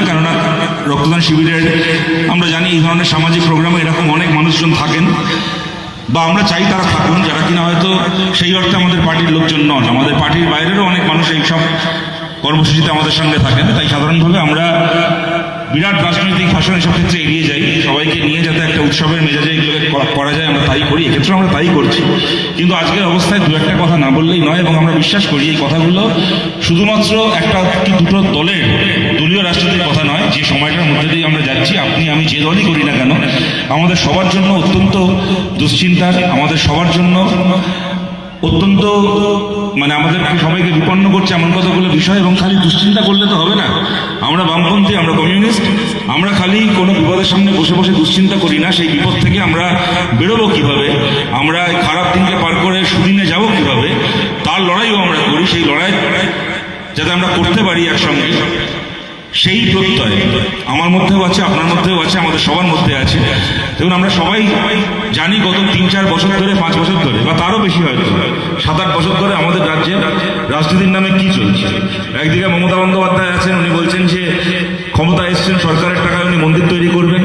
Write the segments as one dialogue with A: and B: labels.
A: না, কেননা রক্তদান শিবিরের আমরা জানি এই ধরনের সামাজিক প্রোগ্রামে এরকম অনেক মানুষজন থাকেন, বা আমরা চাই তারা থাকুন, যারা কিনা হয়তো সেই অর্থে আমাদের পার্টির লোকজন নন। আমাদের পার্টির বাইরেরও অনেক মানুষ এই সব কর্মসূচিতে আমাদের সঙ্গে থাকেন। তাই সাধারণভাবে আমরা বিরাট রাজনৈতিক ভাষণ এসব ক্ষেত্রে এড়িয়ে যাই, সবাইকে নিয়ে যাতে একটা উৎসবের মেজাজে এগুলোকে করা যায় আমরা তাই করি, এক্ষেত্রে আমরা তাই করছি। কিন্তু আজকের অবস্থায় দু একটা কথা না বললেই নয়, এবং আমরা বিশ্বাস করি এই কথাগুলো শুধুমাত্র একটা কি দুটো দলের দলীয় রাজনীতির কথা নয়। যে সময়টার মধ্যে দিয়ে আমরা যাচ্ছি, আপনি আমি যে দলই করি না কেন, আমাদের সবার জন্য অত্যন্ত দুশ্চিন্তার, আমাদের সবার জন্য অত্যন্ত আমাদের সবাইকে বিপন্ন করছে এমন কতগুলো বিষয়। এবং খালি দুশ্চিন্তা করলে তো হবে না। আমরা বামপন্থী, আমরা কমিউনিস্ট, আমরা খালি কোনো বিপদের সামনে বসে বসে দুশ্চিন্তা করি না। সেই বিপদ থেকে আমরা বেরোবো কিভাবে, আমরা খারাপ দিনকে পার করে সুদিনে যাব কিভাবে, তার লড়াইও আমরা করি। সেই লড়াই যাতে আমরা করতে পারি একসঙ্গে, সেই প্রত্যয় আমার মধ্যেও আছে, আপনার মধ্যেও আছে, আমাদের সবার মধ্যে আছে। দেখুন, আমরা সবাই জানি গত 3-4 বছর ধরে, 5 বছর ধরে, বা তারও বেশি হয়তো 7-8 বছর ধরে আমাদের রাজ্যে রাজনীতির নামে কি চলছে। একদিকে মমতা বন্দ্যোপাধ্যায় আছেন, উনি বলছেন যে ক্ষমতা এসছেন, সরকারের টাকায় উনি মন্দির তৈরি করবেন।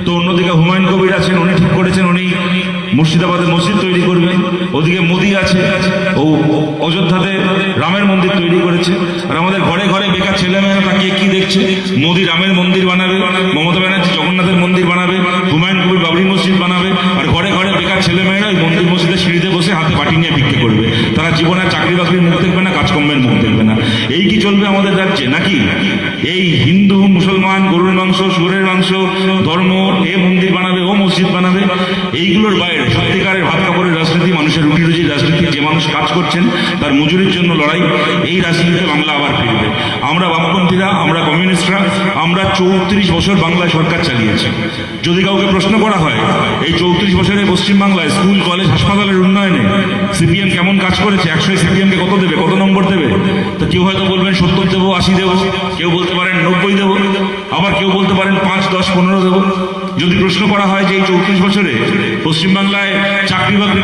A: তো অন্যদিকে হুমায়ুন কবির আছেন, উনি ঠিক করেছেন উনি মুর্শিদাবাদে মসজিদ তৈরি করবেন। ওদিকে মোদি আছে, ও অযোধ্যাতে রামের মন্দির তৈরি করেছে। আর আমাদের ঘরে ঘরে বেকার ছেলেমেয়েরা তাকিয়ে কি দেখছে, মোদি রামের মন্দির বানাবে, মমতা ব্যানার্জি জগন্নাথের মন্দির বানাবে, হুমায়ুন কবির বাবরি মসজিদ বানাবে, আর ঘরে ঘরে বেকার ছেলেমেয়েরা ওই মন্দির মসজিদের সিঁড়িতে বসে হাতে বাটি নিয়ে ভিক্ষে করবে। তারা জীবনে চাকরি বাকরির মুখ দেখবে না, কাজকর্মের মুখ দেখবে না। এই কি চলবে আমাদের রাজ্যে নাকি? এই হিন্দু মুসলমান, গরুর মাংস শুয়োরের মাংস ধর্ম, এ মন্দির বানাবে, ও মসজিদ বানাবে, এইগুলোর বাইরে সত্যিকারের ভাত কাপড়ের রাজনীতি, মানুষের রুটি রুজির রাজনীতি, যে মানুষ কাজ করছেন তার মজুরির জন্য লড়াই, এই রাজনীতিতে বাংলা আবার ফিরবে। আমরা বামপন্থীরা, আমরা কমিউনিস্টরা, আমরা 34 বছর বাংলায় সরকার চালিয়েছি। যদি কাউকে প্রশ্ন করা হয় এই 34 বছরে পশ্চিমবাংলায় স্কুল কলেজ হাসপাতালের উন্নয়নে সিপিএম কেমন কাজ করেছে, 100 সিপিএমকে কত দেবে, কত নম্বর দেবে, তো কেউ হয়তো বলবেন 70 দেবো, 80 দেবো, কেউ বলতে পারেন 90 দেবো, আবার কেউ বলতে পারেন 5, 10, 15 দেবো। যদি প্রশ্ন করা হয় যে এই 34 বছরে পশ্চিমবাংলায় চাকরি বাকরি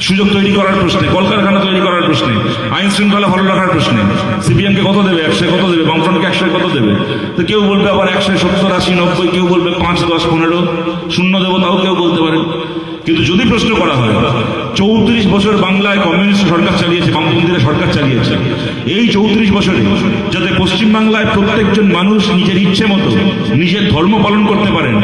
A: সুযোগ তৈরি করার প্রশ্নে, কলকারখানা তৈরি করার প্রশ্নে, আইন শৃঙ্খলা ভালো রাখার প্রশ্নে সিপিএমকে কত দেবে, 100 কত দেবে, বামফ্রন্টকে 100 কত দেবে, তো কেউ বলবে আবার 100, 70, 80, 90, কেউ বলবে 5, 10, 15 শূন্য দেবো, তাও কেউ বলতে পারে। কিন্তু যদি প্রশ্ন করা হয় 34 বছর বাংলায় কমিউনিস্ট সরকার চালিয়েছে, বামপন্থীরা সরকার চালিয়েছে, এই 34 বছরে যাতে পশ্চিমবাংলায় প্রত্যেকজন মানুষ নিজের ইচ্ছে মতো নিজের ধর্ম পালন করতে পারেন,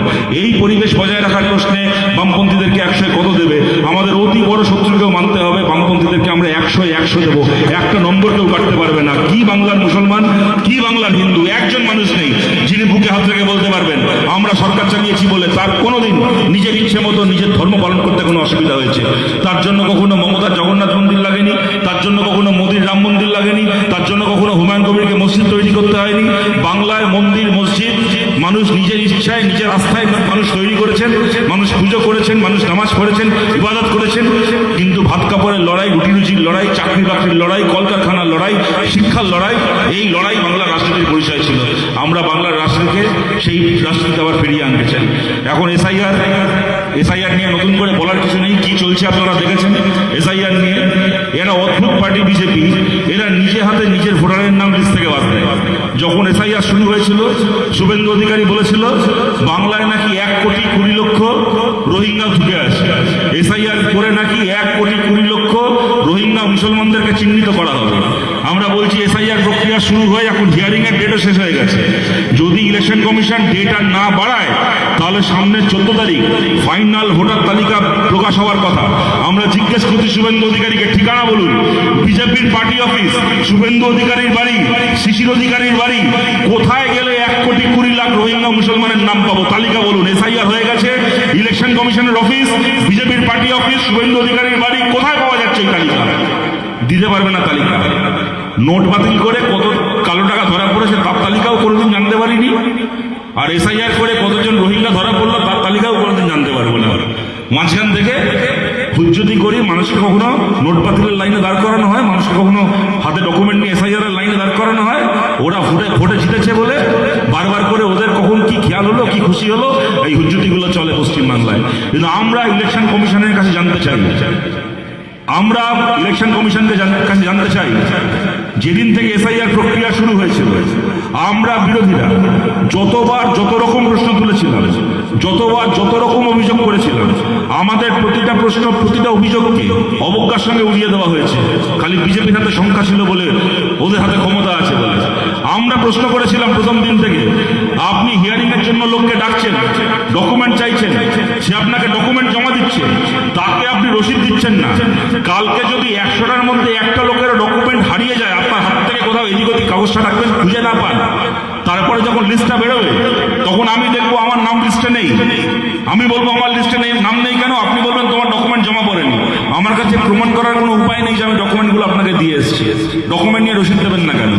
A: এই পরিবেশ বজায় রাখার প্রশ্নে বামপন্থীদেরকে 100 কত দেবে, আমাদের অতি বড় শত্রুকেও মানতে হবে, বামপন্থীদেরকে আমরা 100 দেবো, একটা নম্বর কেউ কাটতে পারবে না। কি বাংলার মুসলমান, কি বাংলার হিন্দু, একজন মানুষ নেই যিনি বুকে হাত রেখে বলতে পারবেন আমরা সরকার চালিয়েছি বলে তার কোনোদিন নিজের ইচ্ছে মতো নিজের ধর্ম পালন করতে কোনো অসুবিধা হয়েছে। তার জন্য কখনো মমতার জগন্নাথ মন্দির লাগেনি, তার জন্য কখনো মোদির রাম মন্দির লাগেনি, তার জন্য কখনো হুমায়ুন কবিরকে মসজিদ তৈরি করতে হয়নি। বাংলায় মন্দির মসজিদ মানুষ নিজের ইচ্ছায় নিজের আস্থায় মানুষ তৈরি করেছেন, মানুষ পুজো করেছেন, মানুষ নামাজ পড়েছেন, ইবাদত করেছেন। কিন্তু ভাত কাপড়ের লড়াই, রুটি রুজির লড়াই, চাকরি বাকরির লড়াই, কলকারখানার লড়াই, শিক্ষার লড়াই, এই লড়াই বাংলার রাজনীতির পরিচয় ছিল। আমরা বাংলার রাজনীতিকে সেই রাজনীতি আবার ফিরিয়ে আনতে চাই। এখন এসআইআর নিয়ে নতুন করে বলার কিছু নেই, কি চলছে আপনারা দেখেছেন। এসআইআর নিয়ে এরা অদ্ভুত পার্টি বিজেপি, এরা নিজে হাতে নিজের ভোটারের নাম লিস্ট থেকে বাদ দেয়। যখন এসআইআর শুরু হয়েছিল শুভেন্দু অধিকারী বলেছিল বাংলায় নাকি 1,20,00,000 রোহিঙ্গা ঢুকে আসে, এসআইআর করে নাকি 1,20,00,000 রোহিঙ্গা মুসলমানদেরকে চিহ্নিত করা হবে। আমরা বলছি এসআইআর প্রক্রিয়া শুরু হয়ে এখন হিয়ারিং এর ডেটও শেষ হয়ে গেছে। যদি ইলেকশন কমিশন ডেট আর না বাড়ায় তাহলে সামনের 14 তারিখ ফাইনাল ভোটার তালিকা প্রকাশ হওয়ার কথা। আমরা জিজ্ঞেস করছি শুভেন্দু অধিকারীকে ঠিকানা বলুন, বিজেপির পার্টি অফিস, শুভেন্দু অধিকারীর বাড়ি, শিশির অধিকারীর বাড়ি, কোথায় গেলে 1,20,00,000 রোহিঙ্গা মুসলমানের নাম পাবো, তালিকা বলুন। এসআইআর হয়ে গেছে, ইলেকশন কমিশনের অফিস, বিজেপির পার্টি অফিস, শুভেন্দু অধিকারীর বাড়ি, কোথায় পাওয়া যাচ্ছে এই তালিকা? দিতে পারবে না তালিকা। নোট বাতিল করে কত কালো টাকা ধরা পড়েছে তার তালিকাও কোনোদিন জানতে পারিনি, আর এসআইআর করে কতজন রোহিঙ্গা ধরা পড়লো তার তালিকাও কোনোদিন জানতে পারবো না। মাঝখান থেকে হুজ্জতি করি মানুষকে কখনো নোট বাতিলের লাইনে দাঁড় করানো হয়, মানুষকে কখনো হাতে ডকুমেন্ট নিয়ে এসআইআর এর লাইনে দাঁড় করানো হয়। ওরা ভোটে জিতেছে বলে বারবার করে ওদের কখন কি খেয়াল হলো, কি খুশি হলো, এই হুজ্জতিগুলো চলে পশ্চিমবাংলায়। কিন্তু আমরা ইলেকশন কমিশনের কাছে জানতে চাই, আমরা ইলেকশন কমিশনকে কাছে জানতে চাই যেদিন থেকে এসআইআর প্রক্রিয়া শুরু হয়েছিল আমরা বিরোধীরা যতবার যত রকম প্রশ্ন তুলেছিলাম, যতবার যত রকম অভিযোগ করেছিলাম, আমাদের প্রতিটা প্রশ্ন প্রতিটা অভিযোগকে অবজ্ঞার সঙ্গে উড়িয়ে দেওয়া হয়েছে। খালি বিজেপির হাতে সংখ্যা ছিল বলে, ওদের হাতে ক্ষমতা আছে বলে। আমরা প্রশ্ন করেছিলাম প্রথম দিন থেকে, আপনি হিয়ারিং এর জন্য লোককে ডাকছেন, ডকুমেন্ট চাইছেন, সে আপনাকে ডকুমেন্ট জমা দিচ্ছে, তাকে আপনি রসিদ দিচ্ছেন না। কালকে যদি 100টার মধ্যে একটা লোকের ডকুমেন্ট হারিয়ে যায়, আপনার হাত থেকে কোথাও এদিক ওদিক কাগজটা রাখবেন, খুঁজে না পান, তারপরে যখন লিস্টটা বেরোবে তখন আমি দেখবো আমার নাম লিস্টে নেই। আমি বলবো আমার লিস্টে নেই, নাম নেই কেন? আপনি বলবেন তোমার ডকুমেন্ট জমা পড়েনি। আমার কাছে প্রমাণ করার কোনো উপায় নেই যে আমি ডকুমেন্টগুলো আপনাকে দিয়ে এসেছি। ডকুমেন্ট নিয়ে রসিদ দেবেন না কেন?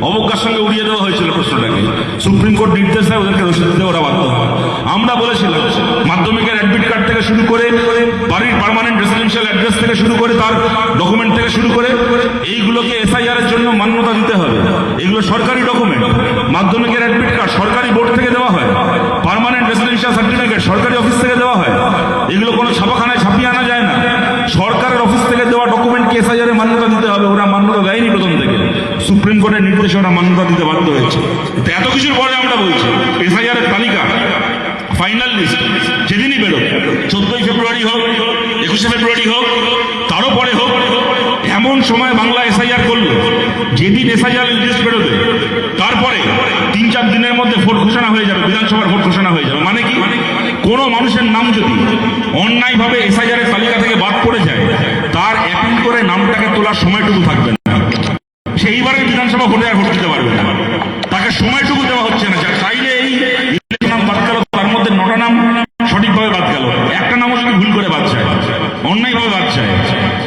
A: অবজ্ঞার সঙ্গে উড়িয়ে দেওয়া হয়েছিল প্রশ্নটাকে। সুপ্রিম কোর্ট নির্দেশ দেয়, ওদেরকে রসিদ দিতে ওরা বাধ্য হয়। আমরা বলেছিলাম মাধ্যমিকের অ্যাডমিট কার্ড থেকে শুরু করে, বাড়ির পার্মানেন্ট রেসিডেন্সিয়াল অ্যাড্রেস থেকে শুরু করে, তার ডকুমেন্ট থেকে শুরু করে, এইগুলোকে এসআইআর এর জন্য মান্যতা দিতে হবে। এগুলো সরকারি ডকুমেন্ট। মাধ্যমিকের অ্যাডমিট কার্ড সরকারি বোর্ড থেকে দেওয়া হয়, পার্মানেন্ট রেসিডেন্সিয়াল সার্টিফিকেট সরকারি অফিস থেকে দেওয়া হয়। এগুলো কোনো ছাপাখানায় ছাপিয়ে আনা যায় না। সরকারের অফিস থেকে দেওয়া ডকুমেন্টকে এসআইআর এ মান্যতা দিতে হবে। ওরা মান্যতা দেয়নি প্রথম থেকে, সুপ্রিম কোর্টের নির্দেশে ওরা মান্যতা দিতে বাধ্য হয়েছে। তো এত কিছুর পরে আমরা বলছি এসআইআর এর তালিকা ফাইনাল লিস্ট যেদিনই বেরোবে, 14ই ফেব্রুয়ারি হোক, 21শে ফেব্রুয়ারি হোক, তারও পরে হোক, এমন সময় বাংলা এসআইআর করলো যেদিন এসআইআর লিস্ট বেরোবে তারপরে 3-4 দিনের মধ্যে ভোট ঘোষণা হয়ে যাবে, বিধানসভার ভোট ঘোষণা হয়ে যাবে। মানে কি? কোনো মানুষের নাম যদি অন্যায়ভাবে এসআইআর এর তালিকা থেকে বাদ পড়ে যায়, তার অ্যাপিল করে নামটাকে তোলার সময়টুকু থাকবে না। সেইবারে বিধানসভা ভোটে আর ভোট দিতে পারবে না। তাকে সময়টুকু দেওয়া হচ্ছে না। যা চাইলে এই নাম বাদ গেল, তার মধ্যে 9টা নাম সঠিকভাবে বাদ গেল, একটা নামও যদি ভুল করে বাদ যায়, অন্যায়ভাবে বাদ যায়,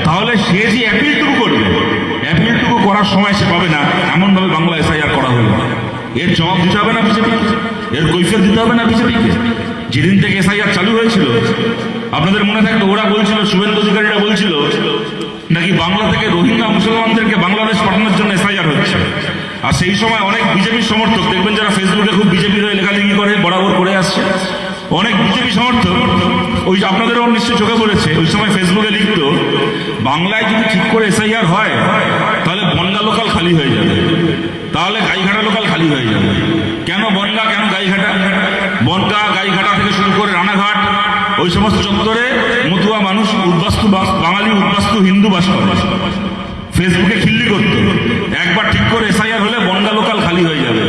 A: তাহলে সে যে অ্যাপিলটুকু করবে, অ্যাপিলটুকু করার সময় সে পাবে না। এমনভাবে বাংলা এসআইআর করা হলো। এর জবাব দিতে হবে না বিজেপিকে? এর কৈফিয়ত দিতে হবে না বিজেপিকে? যেদিন থেকে এসআইআর চালু হয়েছিল, আপনাদের মনে থাকবে ওরা বলছিল, শুভেন্দু অধিকারীরা বলছিল নাকি বাংলা থেকে রোহিঙ্গা মুসলমানদেরকে বাংলাদেশ পাঠানোর জন্য এসআইআর হচ্ছে। আর সেই সময় অনেক বিজেপির সমর্থক দেখবেন, যারা ফেসবুকে খুব বিজেপির হয়ে লেখালেখি করে, বরাবর করে আসছে, অনেক বিজেপি সমর্থক, ওই আপনাদেরও নিশ্চয়ই চোখে পড়েছে, ওই সময় ফেসবুকে লিখতো, বাংলায় যদি ঠিক করে এসআইআর হয় তাহলে বনগা লোকাল খালি হয়ে যাবে, তাহলে গাইঘাটা লোকাল খালি হয়ে যাবে। কেন বনগা, কেন গাইঘাটা? বনগা গাইঘাটা থেকে শুরু করে রানাঘাট, ওই সমস্ত চত্বরে মতুয়া মানুষ, উদ্বাস্তু বাঙালি, উদ্বাস্তু হিন্দু বাস করে। ফেসবুকে খিল্লি করতো, একবার ঠিক করে এসআইআর হলে বনগা লোকাল খালি হয়ে যাবে।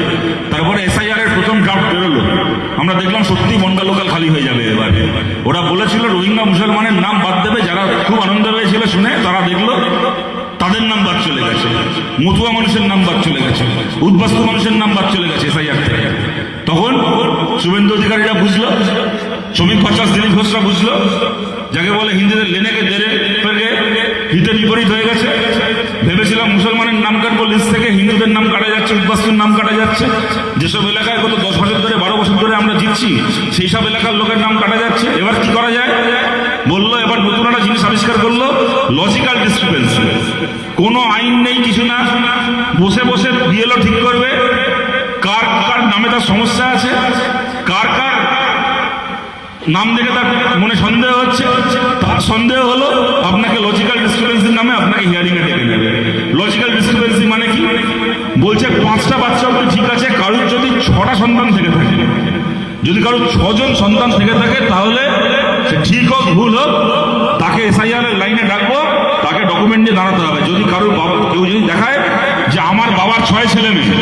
A: তারপরে এসআইআর এর প্রথম ড্রাফট বেরোলো, আমরা দেখলাম সত্যি বনগা লোকাল খালি হয়ে যাবে। এবার ওরা বলেছিল রোহিঙ্গা মুসলমানের নাম বাদ দেবে, যারা খুব আনন্দ পেয়েছিল শুনে, তারা দেখলো তাদের নাম বাদ চলে গেছে, মতুয়া মানুষের নাম বাদ চলে গেছে, উদ্বাস্তু মানুষের নাম বাদ চলে গেছে এসআইআর থেকে। তখন শুভেন্দু অধিকারীরা বুঝলো, শ্রমিক বাচ্চা দিলীপ ঘোষরা বুঝলো, যাকে বলে হিন্দুদের লেনেকে দেরে হিতে বিপরীত হয়ে গেছে। ভেবেছিলাম মুসলমানের নাম কাটবো লিস্ট থেকে, হিন্দুদের নাম কাটা যাচ্ছে, উদ্বাস্তুর নাম কাটা যাচ্ছে। যেসব এলাকায় গত 10 বছর ধরে 12 বছর ধরে আমরা জিতছি, সেই সব এলাকার লোকের নাম কাটা যাচ্ছে। এবার কি করা যায়? বললো এবার নতুন একটা জিনিস আবিষ্কার করলো, লজিক্যাল ডিসক্রিপেন্সি। কোনো আইন নেই, কিছু না, বসে বসে বিএলও ঠিক করবে কার কার নামে তার সমস্যা আছে, কার কার নাম দেখে তার মনে সন্দেহ হচ্ছে, তার সন্দেহ হলো আপনাকে লজিক্যাল ডিসক্রিপেন্সির নামে আপনাকে হিয়ারিং এ ডেকে নেবে। লজিক্যাল ডিসক্রিপেন্সি মানে কি? বলছে 5টা বাচ্চা অব্দি ঠিক আছে, কারোর যদি 6টা সন্তান থেকে থাকে, যদি কারোর 6 জন সন্তান থেকে থাকে, তাহলে সে ঠিক হোক ভুল হোক, তাকে এসআইআর এর লাইনে ডাকবো, তাকে ডকুমেন্ট নিয়ে দাঁড়াতে হবে। যদি কারোর বাবা কেউ যদি দেখায় যে আমার বাবার 6 ছেলে মেয়ে,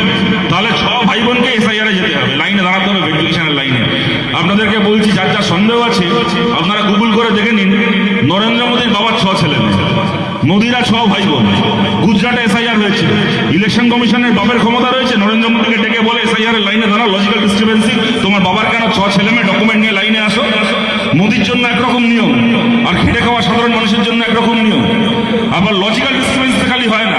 A: তাহলে 6 ভাই বোনকে এসআইআর এ যেতে হবে, লাইনে দাঁড়াতে হবে, ভেরিফিকেশনের লাইনে। আপনাদেরকে বলছি, যার যা সন্দেহ আছে আপনারা গুগল করে দেখে নিন, নরেন্দ্র মোদীর বাবার 6 ছেলে মেয়ে, মোদিরা 6 ভাই বোন। গুজরাটে এসআইআর হয়েছে, ইলেকশন কমিশনের বাপের ক্ষমতা রয়েছে, নরেন্দ্র মোদীকে ডেকে বলে এসআইআর এর লাইনে দাঁড়াও, লজিক্যাল ডিসক্রিপেন্সি, তোমার বাবার কেন 6 ছেলে মেয়ে, ডকুমেন্ট নিয়ে লাইনে আসো। মোদির জন্য একরকম নিয়ম, আর খেটে খাওয়া সাধারণ মানুষের জন্য একরকম নিয়ম। আবার লজিক্যাল ডিসক্রিপেন্সি খালি হয় না,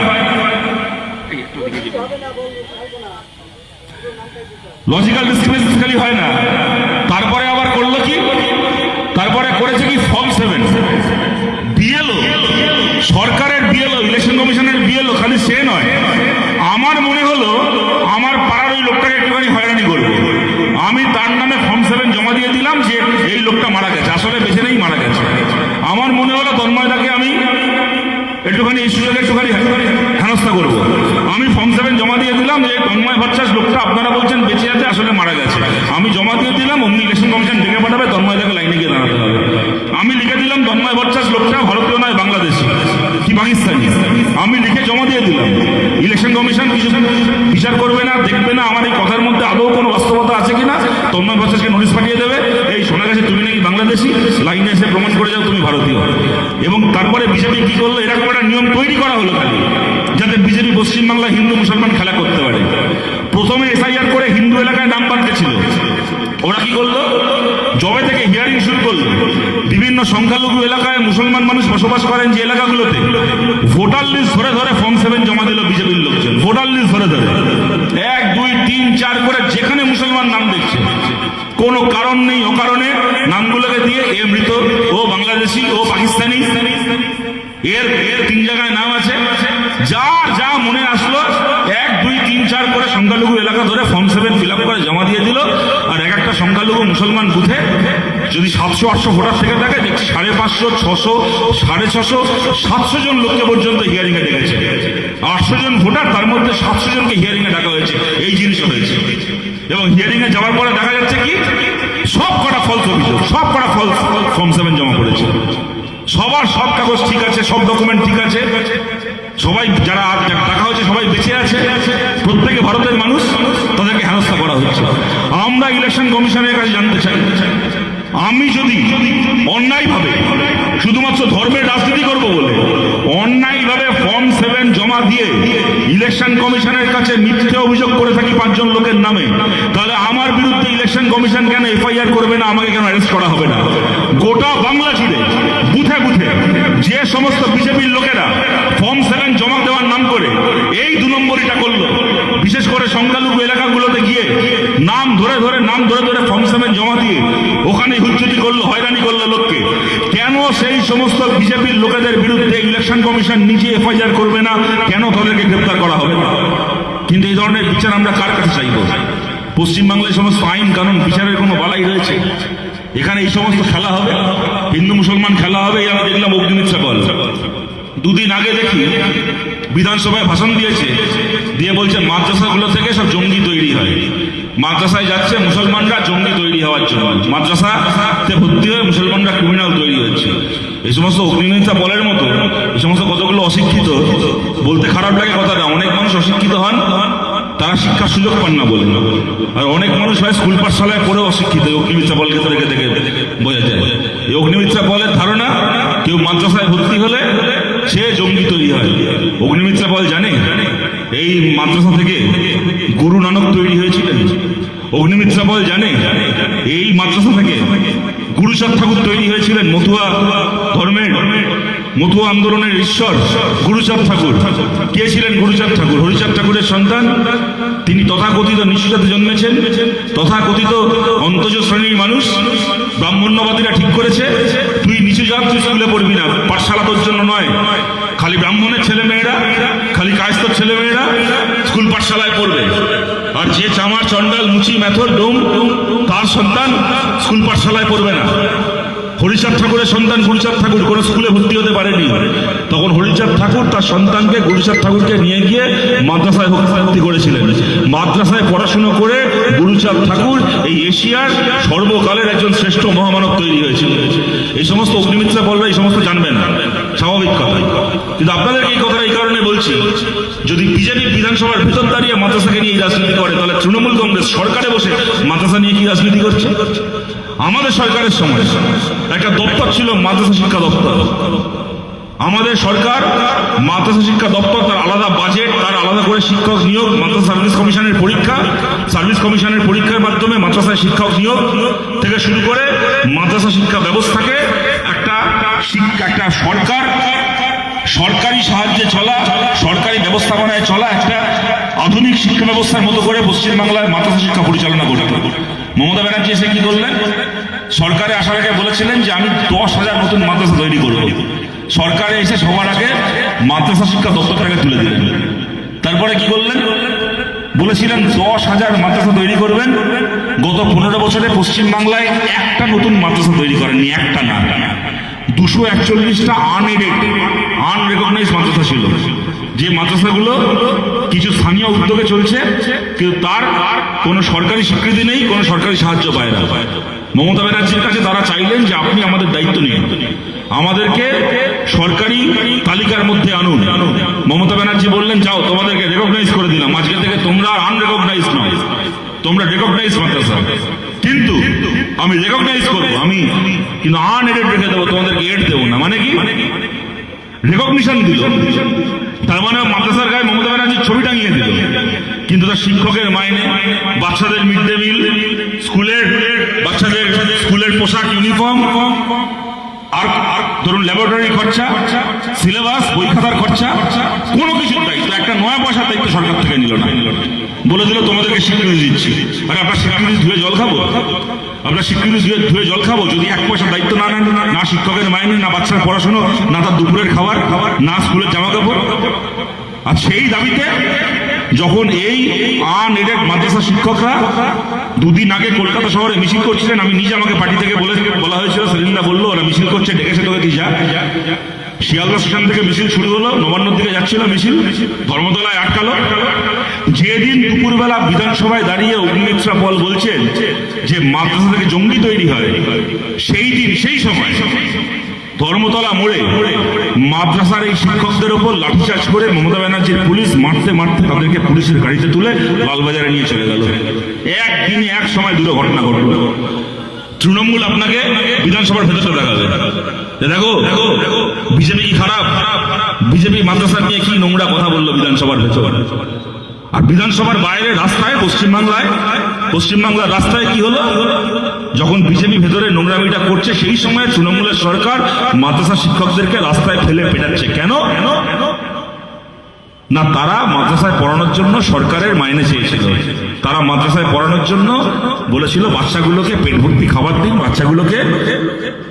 A: লজিক্যাল ডিসক্রিপেন্সি খালি হয় না, তারপরে আবার করলো কি? তারপরে করেছে কি? ফর্ম 7 বিএলও, সরকারের বিএলও, ইলেকশন কমিশনের বিএলও। খালি সে নয়, আমার মনে হলো আমার পাড়ার ওই লোকটাকে একটুখানি হয়রানি করবো, আমি তার নামে ফর্ম 7 জমা দিয়ে দিলাম যে এই লোকটা মারা গেছে, আসলে বেঁচে নেই, মারা গেছে। আমার মনে হলো তন্ময়দাকে আমি একটুখানি এই সুযোগে একটুখানি হেনস্থা করবো। আমি ফর্ম 7 জমা দিয়ে দিলাম যে তন্ময় ভট্টাচার্য লোকটা আপনারা বলছেন বেঁচে আছে, আসলে মারা গেছে। আমি জমা দিয়ে দিলাম, অমনি ইলেকশন কমিশন ডেকে পাঠাবে, তন্ময়দাকে লাইনে গিয়ে দাঁড়াতে হবে। আমি লিখে দিলাম তন্ময় ভট্টাচার্য লোকটা ভারতীয় নয়, বাংলাদেশি কি পাকিস্তানি। আমি লিখে জমা দিয়ে দিলাম। ইলেকশন কমিশন কিছু বিচার করবে না, দেখবে না আমার এই কথার মধ্যে আদৌ কোনো বাস্তবতা আছে কিনা। তন্ময় ভট্টাচার্যকে নোটিশ পাঠিয়ে দেবে, এই শোনা গেছে তুমি নাকি বাংলাদেশি, লাইনে এসে প্রমাণ করে যাও তুমি ভারতীয়। এবং তারপরে বিজেপি কি করলো, এরকম একটা নিয়ম তৈরি করা হলো খালি যাতে বিজেপি পশ্চিমবাংলায় হিন্দু মুসলমান খেলা করতে পারে। প্রথমে এসআইআর করে হিন্দু এলাকায় নাম বাড়তেছিল, ওরা কি করলো, জবে থেকে হিয়ারিং শুরু করলো বিভিন্ন সংখ্যালঘু এলাকায় মুসলমান মানুষ বসবাস করেন যে এলাকাগুলোতে, ভোটার লিস্ট ধরে ধরে ফর্ম 7 জমা দিল বিজেপির লোকজন। ভোটার লিস্ট ধরে ধরে 1, 2, 3, 4 করে যেখানে মুসলমান নাম দেখছে, কোনো কারণ নেই অকারণে নামগুলোকে দিয়ে এ মৃত, ও বাংলাদেশি, ও পাকিস্তানি, এর 3 জায়গায় নাম আছে, যা যা মনে আসলো 1, 2, 3, 4 করে সংখ্যালঘু এলাকা ধরে ফর্ম 7 ফিল আপ করে জমা দিয়ে দিল। আর এক একটা সংখ্যালঘু মুসলমান বুথে যদি 700-800 ভোটার থেকে থাকে, দেখছি 550, 600, 650, 700 জন লোককে পর্যন্ত হিয়ারিং এ ডেকেছে। 800 জন ভোটার, তার মধ্যে 700 জনকে হিয়ারিং এ ডাকা হয়েছে। এই জিনিস হয়েছে। এবং হিয়ারিং এ যাওয়ার পরে দেখা যাচ্ছে কি, সব কটা ফলস অভিযোগ, সব কটা ফলস ফর্ম 7 জমা করেছে। সবার সব কাগজ ঠিক আছে, সব ডকুমেন্ট ঠিক আছে, সবাই যারা দেখা হয়েছে সবাই বেঁচে আছে, প্রত্যেকে ভারতের মানুষ, তাদেরকে হেনস্থা করা হচ্ছে। আমরা ইলেকশন কমিশনের কাছে জানতে চাই, আমি যদি অন্যায়ভাবে শুধুমাত্র ধর্মের রাজনীতি করব বলে অন্যায়ভাবে ফর্ম 7 জমা দিয়ে ইলেকশন কমিশনের কাছে মিথ্যে অভিযোগ করে থাকি 5 জন লোকের নামে, তাহলে আমার বিরুদ্ধে ইলেকশন কমিশন কেন এফআইআর করবে না, আমাকে কেন অ্যারেস্ট করা হবে না? গোটা বাংলা জুড়ে বুথে বুথে যে সমস্ত বিজেপির লোকেরা ফর্ম 7 জমা দেওয়ার নাম করে এই 2 নম্বরিটা করলো, বিশেষ করে সংখ্যালঘু এলাকাগুলোতে গিয়ে নাম ধরে ধরে ফর্ম 7 জমা দিয়ে ওখানে হুজ্জতি করলো, হয়রানি করলো লোককে, কেন সেই সমস্ত বিজেপির লোকেদের বিরুদ্ধে ইলেকশন কমিশন নিজে এফআইআর করবে না? কেন তাদেরকে গ্রেপ্তার করা হবে না? কিন্তু এই ধরনের বিচার আমরা কার কাছে চাইব? পশ্চিমবাংলায় সমস্ত আইন কানুন বিচারের কোনো বালাই রয়েছে? এখানে এই সমস্ত খেলা হবে, হিন্দু মুসলমান খেলা হবে। আমি দেখলাম অগ্নিমিত্রা বল 2 দিন আগে দেখি বিধানসভায় ভাষণ দিয়েছে, দিয়ে বলছে মাদ্রাসাগুলো থেকে সব জঙ্গি তৈরি হয়। মাদ্রাসায় যাচ্ছে মুসলমানরা জঙ্গি তৈরি হওয়ার জন্য, মাদ্রাসাতে ভর্তি হয়ে মুসলমানরা ক্রিমিনাল তৈরি হচ্ছে। এই সমস্ত অগ্নিমিত্রা বলের মতো এই সমস্ত কতগুলো অশিক্ষিত, বলতে খারাপ লাগে কথাটা, অনেক মানুষ অশিক্ষিত হন, তারা শিক্ষার সুযোগ পান না বলে, আর অনেক মানুষ হয় স্কুল পাঠশালায় পড়েও অশিক্ষিত। অগ্নিমিত্রা বলকে দেখে দেখে বোঝা যায়। এই অগ্নিমিত্রা বলের ধারণা কেউ মাদ্রাসায় ভর্তি হলে সে জঙ্গি তৈরি হয়। অগ্নিমিত্রা বল জানে এই মাদ্রাসা থেকে গুরু নানক তৈরি হয়েছিলেন। অগ্নিমিত্রা বল জানে এই মাদ্রাসা থেকে গুরুচাঁদ ঠাকুর তৈরি হয়েছিলেন। মতুয়া ধর্মের, মতুয়া আন্দোলনের ঈশ্বর গুরুচাঁদ ঠাকুর। কে ছিলেন গুরুচাঁদ ঠাকুর? হরিচাঁদ ঠাকুরের সন্তান। তিনি তথাকথিত নিচু জাতে জন্মেছেন, তথাকথিত অন্তজ শ্রেণীর মানুষ। ব্রাহ্মণ্যবাদীরা ঠিক করেছে তুই নিচু জাত, তুই স্কুলে পড়বি না, পাঠশালা তোর জন্য নয়। খালি ব্রাহ্মণের ছেলে মেয়েরা, খালি কায়স্থর ছেলে মেয়েরা স্কুল পাঠশালায় পড়বে, আর যে চামার চন্ডাল মুচি মেথর ডোম তার সন্তান স্কুল পাঠশালায় পড়বে না। হরিচাঁদ ঠাকুরের সন্তান গুরুচাঁদ ঠাকুর কোনো স্কুলে ভর্তি হতে পারেনি। তখন হরিচাঁদ ঠাকুর তার সন্তানকে, গুরুচাঁদ ঠাকুরকে নিয়ে গিয়ে মাদ্রাসায় ভর্তি করেছিলেন। মাদ্রাসায় পড়াশুনো করে গুরুচাঁদ ঠাকুর এই এশিয়ার সর্বকালের একজন শ্রেষ্ঠ মহামানব তৈরি হয়েছিল। এই সমস্ত অগ্নিমিত্রা বলরা এই সমস্ত জানবে না, স্বাভাবিক কথা। কিন্তু আপনাদেরকে এই কথাটা এই কারণে বলছি, যদি বিজেপি বিধানসভার ভিতর দাঁড়িয়ে মাদ্রাসাকে নিয়ে রাজনীতি করে, তাহলে তৃণমূল কংগ্রেস সরকারে বসে মাদ্রাসা নিয়ে কি রাজনীতি করছে? আমাদের সরকারের সময় একটা দপ্তর ছিল মাদ্রাসা শিক্ষা দপ্তর। আমাদের সরকার মাদ্রাসা শিক্ষা দপ্তর, তার আলাদা বাজেট, তার আলাদা করে শিক্ষক নিয়োগ, মাদ্রাসা সার্ভিস কমিশনের পরীক্ষা, সার্ভিস কমিশনের পরীক্ষার মাধ্যমে মাদ্রাসায় শিক্ষক নিয়োগ থেকে শুরু করে মাদ্রাসা শিক্ষা ব্যবস্থাকে একটা সরকার, সরকারি সাহায্যে চলা, সরকারি ব্যবস্থাপনায় চলা একটা আধুনিক শিক্ষা ব্যবস্থার মতো করে পশ্চিমবাংলায় মাদ্রাসা শিক্ষা পরিচালনা করতে। মমতা ব্যানার্জি এসে কি করলেন? সরকারে আসার আগে বলেছিলেন যে আমি 10,000 নতুন মাদ্রাসা তৈরি করব। সরকারে এসে সবার আগে মাদ্রাসা শিক্ষা দপ্তরটাকে তুলে দিলেন। তারপরে কি করলেন? বলেছিলেন 10,000 মাদ্রাসা তৈরি করবেন। গত 15 বছরে পশ্চিমবাংলায় একটা নতুন মাদ্রাসা তৈরি করেননি, একটা না, 241টা আনরেকগনাইজড মাদ্রাসা ছিল, যে মাদ্রাসাগুলো কিছু স্থানীয় উদ্যোগে চলছে, কিন্তু তার কোনো সরকারি স্বীকৃতি নেই, কোনো সরকারি সাহায্য পায় না। মমতা ব্যানার্জির কাছে তারা চাইলেন যে আপনি আমাদের দায়িত্ব নিন, আমাদেরকে সরকারি তালিকার মধ্যে আনুন। মমতা ব্যানার্জি বললেন যাও, তোমাদেরকে রেকগনাইজ করে দিলাম, আজকে থেকে তোমরা আনরেকগনাইজ নয়, তোমরা রেকগনাইজ মাদ্রাসা, কিন্তু আমি রেকগনাইজ করবো, আমি কিন্তু আনএডেড রেখে দেবো, তোমাদেরকে এড দেবো না। মানে কি? রেকগনিশন দিল। তার মানে মাদ্রাসার গায়ে মমতা ব্যানার্জির ছবি টাঙিয়ে দিল, কিন্তু তার শিক্ষকের মাইনে, বাচ্চাদের মিড ডে মিল, বাচ্চাদের স্কুলের পোশাক, ইউনিফর্ম, আর ধরুন ল্যাবরেটরি খরচা, সিলেবাস, বই খাতার খরচা, কোনো কিছুর দায়িত্ব, একটা নয়া পয়সার দায়িত্ব সরকার থেকে নিল না। বলে দিল তোমাদেরকে স্বীকৃতি দিচ্ছি। আরে আপনার স্বীকৃতি ধুয়ে জল খাবো? আপনার স্বীকৃতি ধুয়ে জল খাবো যদি এক পয়সার দায়িত্ব না নেন? না শিক্ষকের মাইনে, না বাচ্চার পড়াশোনা, না তার দুপুরের খাবার, না স্কুলের জামা কাপড়। আর সেই দাবিতে যখন এই আনএডেড মাদ্রাসা শিক্ষকরা দুদিন আগে কলকাতা শহরে মিছিল করছিলেন, আমি নিজে, আমাকে পার্টি থেকে বলা হয়েছিল, সেলিনদা বললো ওরা মিছিল করছে, ডেকেছে তোকে কি যা। শিয়ালদা স্টেশন থেকে মিছিল শুরু হলো, নবান্নর দিকে যাচ্ছিল মিছিল, ধর্মতলায় আটকালো। যেদিন দুপুরবেলা বিধানসভায় দাঁড়িয়ে অগ্নিমিত্রা পল বলছেন যে মাদ্রাসা থেকে জঙ্গি তৈরি হয়, সেই দিন সেই সময় ধর্মতলা মোড়ে মাদ্রাসার এই শিক্ষকদের ওপর লাঠিচার্জ করে মমতা ব্যানার্জির পুলিশ মারতে মারতে তাদেরকে পুলিশের গাড়িতে তুলে লালবাজারে নিয়ে চলে গেল। একদিনে এক সময় দুটো ঘটনা ঘটল। তৃণমূল আপনাকে বিধানসভার ভেতরে দেখাবে, দেখো বিজেপি কি খারাপ, বিজেপি মাদ্রাসা নিয়ে কি নোংরা কথা বললো বিধানসভার ভেতর। আর বিধানসভার বাইরে রাস্তায়, পশ্চিমবাংলার রাস্তায় কি হলো? যখন বিজেপি ভেতরে নোংরামিটা করছে, সেই সময় তৃণমূলের সরকার মাদ্রাসা শিক্ষকদেরকে রাস্তায় ফেলে পেটাচ্ছে। কেন না? তারা মাদ্রাসায় পড়ানোর জন্য সরকারের মাইনে চেয়েছিল, তারা মাদ্রাসায় পড়ানোর জন্য বলেছিল বাচ্চাগুলোকে পেট ভর্তি খাবার দিন, বাচ্চাগুলোকে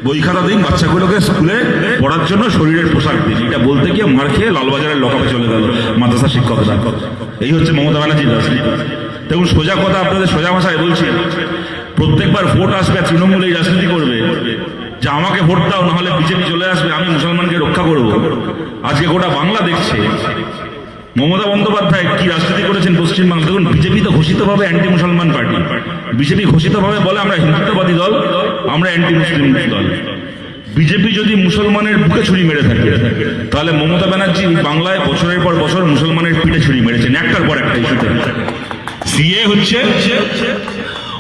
A: বই খাতা দিন, বাচ্চাগুলোকে স্কুলে পড়ার জন্য শরীরের পোশাক দিন। এটা বলতে গিয়ে মার খেয়ে লালবাজারের লকআপে চলে গেল মাদ্রাসা শিক্ষকরা। এই হচ্ছে মমতা ব্যানার্জির রাজনীতি। দেখুন, সোজা কথা আপনাদের সোজা ভাষায় বলছি, প্রত্যেকবার ভোট আসবে তৃণমূল এই রাজনীতি করবে যে আমাকে ভোট দাও, নাহলে বিজেপি চলে আসবে, আমি মুসলমানকে রক্ষা করব। আজকে গোটা বাংলা দেখছে মমতা বন্দ্যোপাধ্যায় কি রাজনীতি করেছেন পশ্চিমবাংলা। দেখুন, বিজেপি তো ঘোষিতভাবে অ্যান্টি মুসলমান পার্টি, বিজেপি ঘোষিতভাবে বলে আমরা হিন্দুত্ববাদী দল, আমরা অ্যান্টি মুসলিম দল। বিজেপি যদি মুসলমানের বুকে ছুরি মেরে থাকে, তাহলে মমতা ব্যানার্জি বাংলায় বছরের পর বছর মুসলমানের পিঠে ছুরি মেরেছেন একটার পর একটা ইস্যুতে। সিএ হচ্ছে,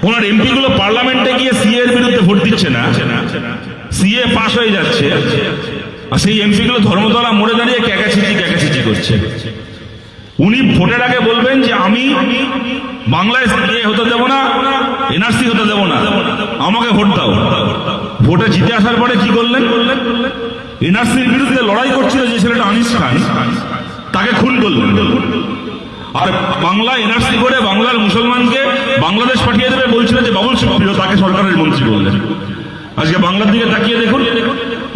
A: ওনার এমপি গুলো পার্লামেন্টে গিয়ে সিএ এর বিরুদ্ধে ভোট দিচ্ছে না, সিএ পাস হয়ে যাচ্ছে, আর সেই এমপি গুলো ধর্মতলা মোড়ে দাঁড়িয়ে ক্যাকাচিচি করছে। উনি ভোটের আগে বলবেন যে আমি বাংলায় সিএ হতে দেবো না, এনআরসি হতে দেবো না, আমাকে ভোট দাও। ভোটে জিতে আসার পরে কি করলেন? এনআরসির বিরুদ্ধে লড়াই করছিল যে ছেলেটা আনিস খান, তাকে খুন করলেন। আর বাংলা এনআরসি করে বাংলার মুসলমানকে বাংলাদেশ পাঠিয়ে দেবে বলছিল যে বাবুল সুপ্রিয়, তাকে সরকারের মন্ত্রী করলেন। আজকে বাংলার দিকে তাকিয়ে দেখুন,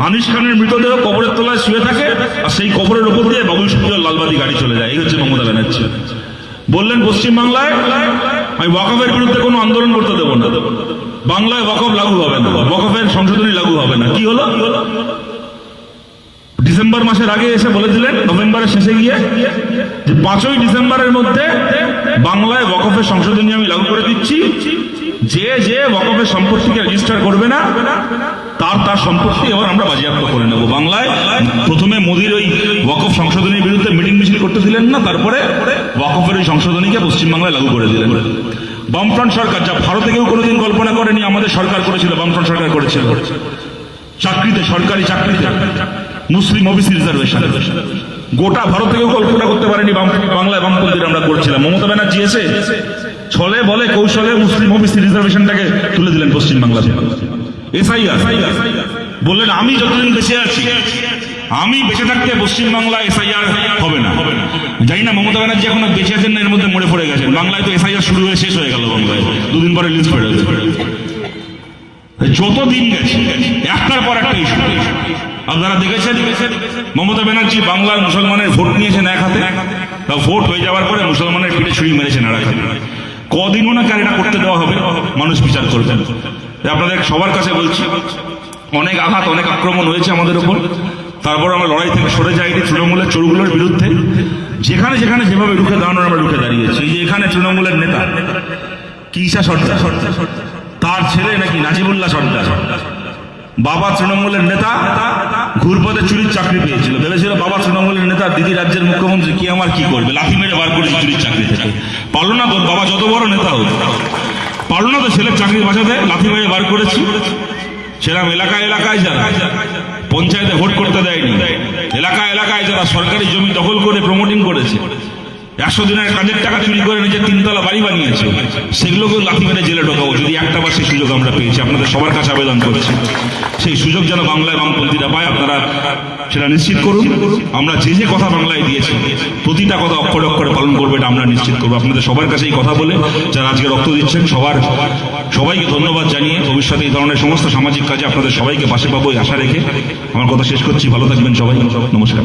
A: আনিস খানের মৃতদেহ কবরের তলায় শুয়ে থাকে, আর সেই কবরের উপর দিয়ে বাবুল সুপ্রিয় লালবাতি গাড়ি চলে যায়। এই হচ্ছে মমতা ব্যানার্জি। বললেন পশ্চিমবাংলায় আমি ওয়াকফের বিরুদ্ধে কোনো আন্দোলন করতে দেবো না, বাংলায় ওয়াকফ লাগু হবে না, ওয়াকফের সংশোধনী লাগু হবে না। কি হলো? ডিসেম্বর মাসের আগে এসে বলে দিলেন নভেম্বরের শেষে গিয়ে যে 5ই ডিসেম্বরের মধ্যে বাংলায় ওয়াকফের সংশোধনী আমি লাগু করে দিচ্ছি, যে ওয়াকফের সম্পত্তিকে রেজিস্টার করবে না তার সম্পত্তি এবার আমরা বাজেয়াপ্ত করে নেব। বাংলায় প্রথমে মোদির ওই ওয়াকফ সংশোধনীর বিরুদ্ধে মিটিং মিছিল করতে দিলেন না, তারপরে ওয়াকফের ওই সংশোধনীকে পশ্চিমবাংলায় লাগু করে দিলেন। বামফ্রন্ট সরকার, যা ভারতে কেউ কোনোদিন কল্পনা করেনি, আমাদের সরকার করেছিল, বামফ্রন্ট সরকার করেছিল। চাকরিতে, সরকারি চাকরিতে মুসলিম ওবিসি রিজার্ভেশন গোটা ভারতে কেউ কল্পনা করতে পারেনি, বাংলায় বামপন্থীরা আমরা করছিলাম। মমতা ব্যানার্জি এসে ছলে বলে কৌশলে মুসলিম ওবিসি রিজার্ভেশনটাকে তুলে দিলেন পশ্চিমবাংলাতে। এসআইআর বললেন আমি যতদিন বেঁচে আছি, আমি বেঁচে থাকতে পশ্চিমবাংলায় এসআইআর হবে না। জানি না মমতা ব্যানার্জি এখনো বেঁচে আছেন না এর মধ্যে মরে পড়ে গেছেন। বাংলায় তো এসআইআর শুরু হয়ে শেষ হয়ে গেল, বাংলায় 2 দিন পরে লিস্ট বেরোবে। যত দিন গেছে একটার পর একটা ইস্যু। আপনারা দেখেছেন মমতা ব্যানার্জি বাংলার মুসলমানের ভোট নিয়েছেন এক হাতে, তা ভোট হয়ে যাওয়ার পরে মুসলমানের পিঠে ছুরি মেরেছেন আর এক হাতে। কদিন ওনাকে এটা করতে দেওয়া হবে, মানুষ বিচার করবেন। আপনাদের সবার কাছে বলছি, অনেক আঘাত, অনেক আক্রমণ হয়েছে আমাদের উপর, তারপর আমরা লড়াই থেকে সরে যাইনি তৃণমূলের চোরগুলোর বিরুদ্ধে। যেখানে যেখানে যেভাবে রুখে দাঁড়ানোর আমরা রুখে দাঁড়িয়েছি। এই যে এখানে তৃণমূলের নেতা কিসা সর্দার, তার ছেলে নাকি নাজিবুল্লাহ সর্দার, বাবা তৃণমূলের নেতা, ঘুরপথে চুরির চাকরি পেয়েছিল, ভেবেছিল বাবা তৃণমূলের নেতা, দিদি রাজ্যের মুখ্যমন্ত্রী, কি আমার কি করবে, লাথি মেরে বার করেছে চুরির চাকরি থেকে। পারলো না তো, বাবা যত বড় নেতা হোক পারলো না তো ছেলের চাকরি বাঁচাতে, লাথি মেরে বার করেছি। সেরকম এলাকায় এলাকায় যারা পঞ্চায়েতে ভোট করতে দেয়নি, এলাকায় এলাকায় যারা সরকারি জমি দখল করে প্রমোটিং করেছে, 100 দিনের কাজের টাকা চুরি করে নিজের 3 তলা বাড়ি বানিয়েছে, সেগুলোকেও লাথি মেরে জেলে ঢোকাবো যদি একটা বার সেই সুযোগ আমরা পেয়েছি। আপনাদের সবার কাছে আবেদন করছি, সেই সুযোগ যেন বাংলায় বামপন্থীরা পায়, আপনারা সেটা নিশ্চিত করুন। আমরা যে যে কথা বাংলায় দিয়েছি প্রতিটা কথা অক্ষরে অক্ষরে পালন করবে, এটা আমরা নিশ্চিত করবো। আপনাদের সবার কাছে এই কথা বলে, যারা আজকে রক্ত দিচ্ছেন সবাইকে ধন্যবাদ জানিয়ে, ভবিষ্যতে এই ধরনের সমস্ত সামাজিক কাজে আপনাদের সবাইকে পাশে পাবো এই আশা রেখে আমার কথা শেষ করছি। ভালো থাকবেন সবাই, নমস্কার।